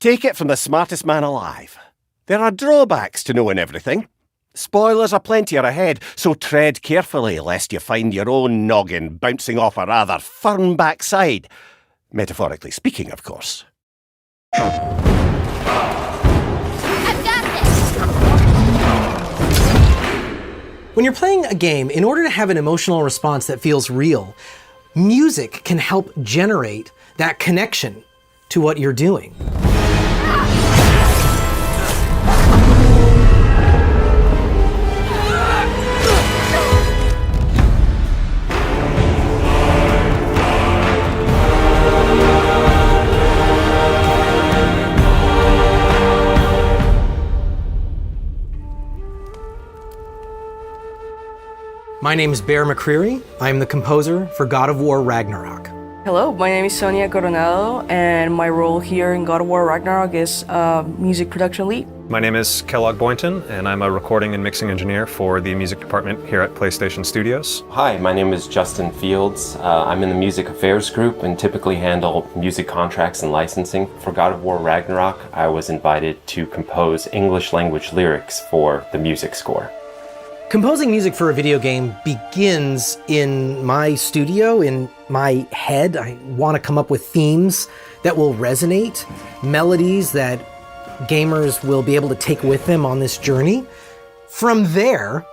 Take it from the smartest man alive. There are drawbacks to knowing everything. Spoilers aplenty are ahead, so tread carefully lest you find your own noggin bouncing off a rather firm backside. Metaphorically speaking, of course. I've got this! When you're playing a game, in order to have an emotional response that feels real, music can help generate that connection to what you're doing. My name is Bear McCreary. I am the composer for God of War Ragnarok. Hello, my name is Sonia Coronado, and my role here in God of War Ragnarok is music production lead. My name is Kellogg Boynton, and I'm a recording and mixing engineer for the music department here at PlayStation Studios. Hi, my name is Justin Fields. I'm in the music affairs group and typically handle music contracts and licensing. For God of War Ragnarok, I was invited to compose English language lyrics for the music score. Composing music for a video game begins in my studio, in my head. I want to come up with themes that will resonate, melodies that gamers will be able to take with them on this journey. From there,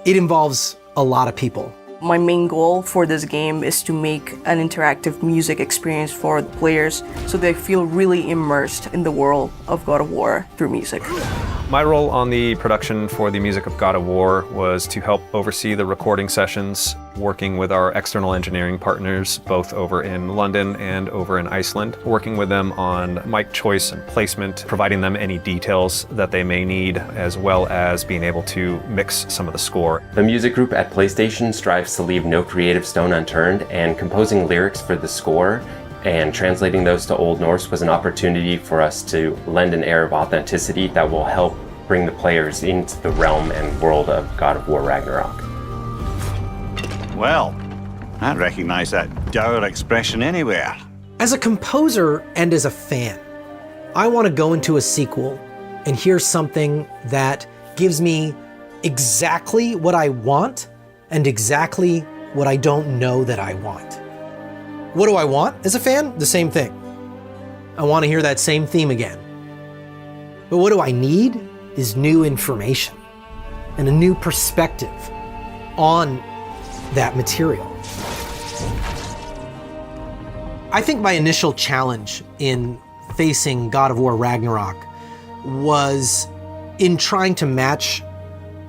it involves a lot of people. My main goal for this game is to make an interactive music experience for the players so they feel really immersed in the world of God of War through music. My role on the production for the music of God of War was to help oversee the recording sessions, working with our external engineering partners, both over in London and over in Iceland, working with them on mic choice and placement, providing them any details that they may need, as well as being able to mix some of the score. The music group at PlayStation strives to leave no creative stone unturned, and composing lyrics for the score and translating those to Old Norse was an opportunity for us to lend an air of authenticity that will help bring the players into the realm and world of God of War Ragnarok. Well, I recognize that dour expression anywhere. As a composer and as a fan, I want to go into a sequel and hear something that gives me exactly what I want and exactly what I don't know that I want. What do I want as a fan? The same thing. I want to hear that same theme again. But what do I need is new information and a new perspective on that material. I think my initial challenge in facing God of War Ragnarok was in trying to match,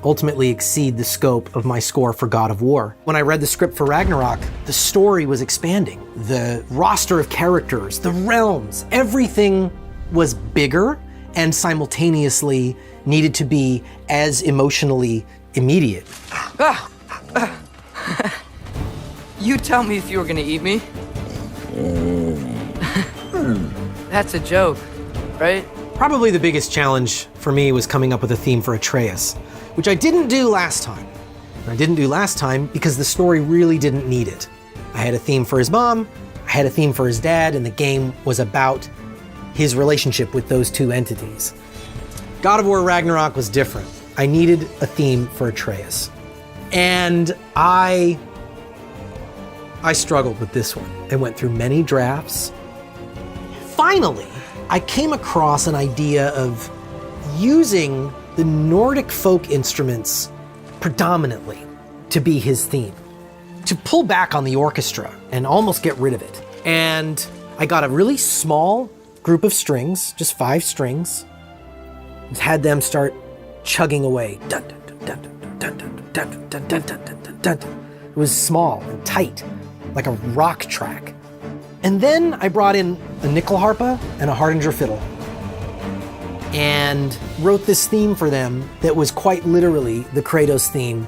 ultimately exceed the scope of my score for God of War. When I read the script for Ragnarok, the story was expanding. The roster of characters, the realms, everything was bigger and simultaneously needed to be as emotionally immediate. You tell me if you were gonna eat me. That's a joke, right? Probably the biggest challenge for me was coming up with a theme for Atreus, which I didn't do last time. And I didn't do last time because the story really didn't need it. I had a theme for his mom, I had a theme for his dad, and the game was about his relationship with those two entities. God of War Ragnarok was different. I needed a theme for Atreus. And I struggled with this one. I went through many drafts. Finally, I came across an idea of using the Nordic folk instruments predominantly to be his theme, to pull back on the orchestra and almost get rid of it. And I got a really small group of strings, just 5 strings, and had them start chugging away. Dun, dun, dun, dun, dun, dun, dun, dun, dun, dun, dun, dun. It was small and tight, like a rock track. And then I brought in a nickel harpa and a Hardinger fiddle and wrote this theme for them that was quite literally the Kratos theme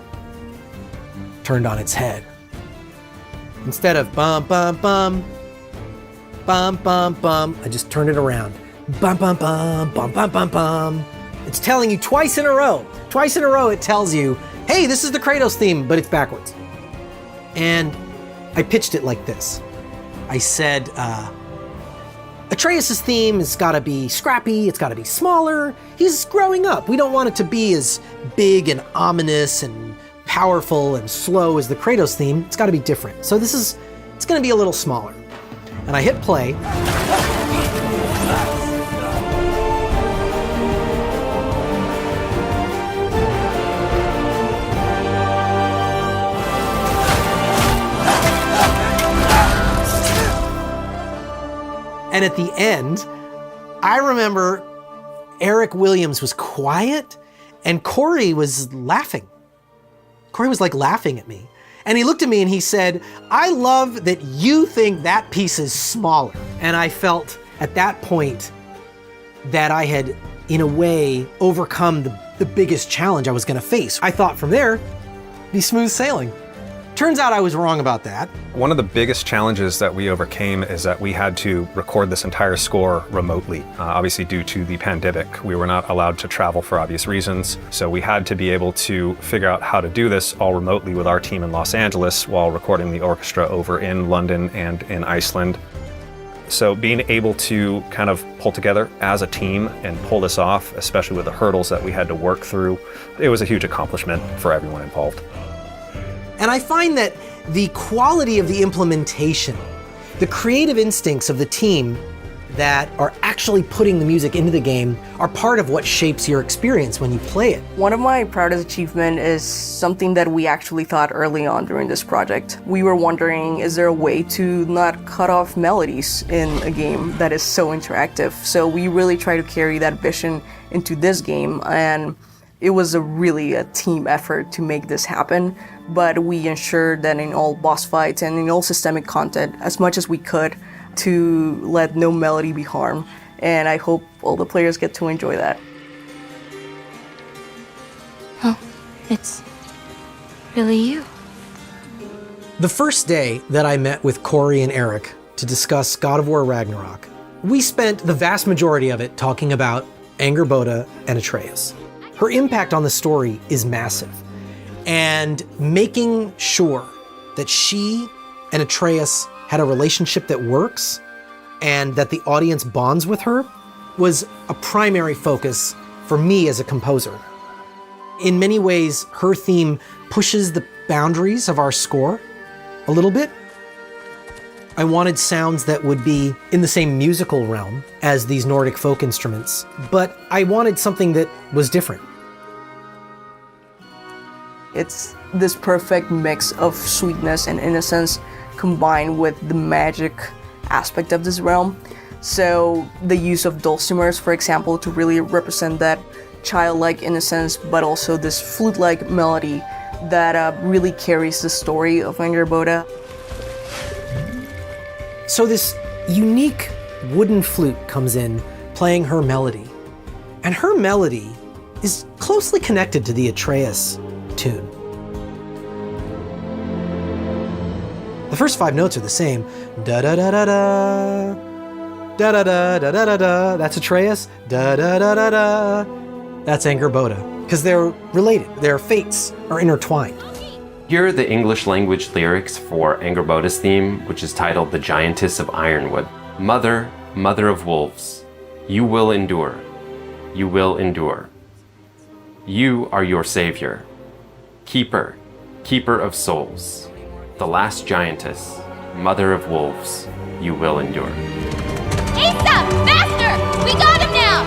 turned on its head. Instead of bum, bum, bum, bum, bum, bum, I just turned it around. Bum, bum, bum, bum, bum, bum, bum. It's telling you twice in a row. Twice in a row it tells you, hey, this is the Kratos theme, but it's backwards. And I pitched it like this. I said, Atreus' theme has got to be scrappy, it's got to be smaller. He's growing up. We don't want it to be as big and ominous and powerful and slow as the Kratos theme. It's got to be different. So it's going to be a little smaller. And I hit play. And at the end, I remember Eric Williams was quiet and Corey was laughing. Corey was like laughing at me. And he looked at me and he said, I love that you think that piece is smaller. And I felt at that point that I had, in a way, overcome the biggest challenge I was gonna face. I thought from there, be smooth sailing. Turns out I was wrong about that. One of the biggest challenges that we overcame is that we had to record this entire score remotely. Obviously, due to the pandemic, we were not allowed to travel for obvious reasons. So we had to be able to figure out how to do this all remotely with our team in Los Angeles while recording the orchestra over in London and in Iceland. So being able to kind of pull together as a team and pull this off, especially with the hurdles that we had to work through, it was a huge accomplishment for everyone involved. And I find that the quality of the implementation, the creative instincts of the team that are actually putting the music into the game are part of what shapes your experience when you play it. One of my proudest achievements is something that we actually thought early on during this project. We were wondering, is there a way to not cut off melodies in a game that is so interactive? So we really try to carry that vision into this game, and it was really a team effort to make this happen, but we ensured that in all boss fights and in all systemic content, as much as we could, to let no melody be harmed. And I hope all the players get to enjoy that. Oh, it's really you. The first day that I met with Corey and Eric to discuss God of War Ragnarok, we spent the vast majority of it talking about Angrboda and Atreus. Her impact on the story is massive, and making sure that she and Atreus had a relationship that works and that the audience bonds with her was a primary focus for me as a composer. In many ways, her theme pushes the boundaries of our score a little bit. I wanted sounds that would be in the same musical realm as these Nordic folk instruments, but I wanted something that was different. It's this perfect mix of sweetness and innocence combined with the magic aspect of this realm. So the use of dulcimers, for example, to really represent that childlike innocence, but also this flute-like melody that really carries the story of Angrboda. So this unique wooden flute comes in, playing her melody. And her melody is closely connected to the Atreus tune. The first 5 notes are the same. Da-da-da-da-da, da-da-da-da-da-da, that's Atreus. Da-da-da-da-da, that's Angrboda. Because they're related, their fates are intertwined. Here are the English language lyrics for Angrboda's theme, which is titled The Giantess of Ironwood. Mother, mother of wolves, you will endure. You will endure. You are your savior. Keeper, keeper of souls. The last giantess, mother of wolves, you will endure. Asa! Faster! We got him now!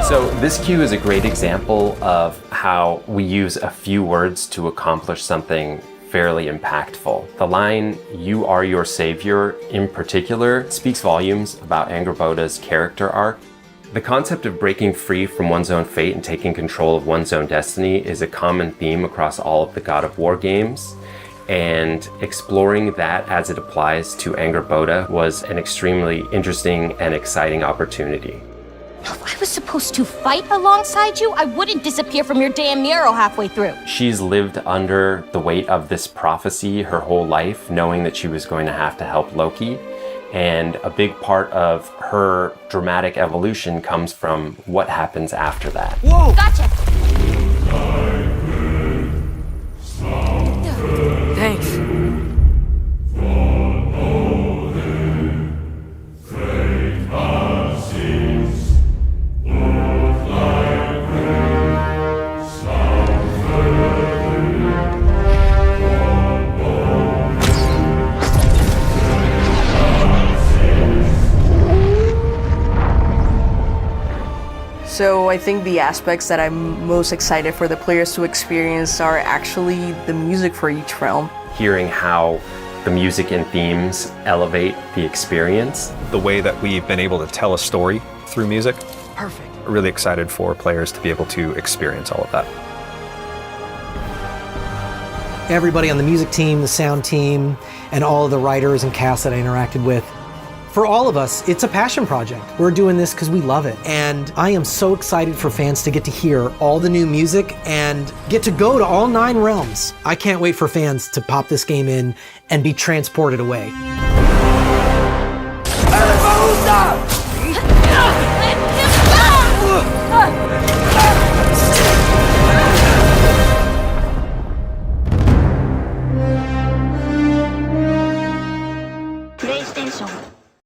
So this cue is a great example of how we use a few words to accomplish something fairly impactful. The line, you are your savior, in particular, speaks volumes about Angrboda's character arc. The concept of breaking free from one's own fate and taking control of one's own destiny is a common theme across all of the God of War games, and exploring that as it applies to Angrboda was an extremely interesting and exciting opportunity. If I was supposed to fight alongside you, I wouldn't disappear from your damn mural halfway through. She's lived under the weight of this prophecy her whole life, knowing that she was going to have to help Loki. And a big part of her dramatic evolution comes from what happens after that. Whoa! Gotcha! Thanks. So I think the aspects that I'm most excited for the players to experience are actually the music for each realm. Hearing how the music and themes elevate the experience. The way that we've been able to tell a story through music. Perfect. Really excited for players to be able to experience all of that. Everybody on the music team, the sound team, and all of the writers and cast that I interacted with. For all of us, it's a passion project. We're doing this because we love it. And I am so excited for fans to get to hear all the new music and get to go to all 9 realms. I can't wait for fans to pop this game in and be transported away. Let him go!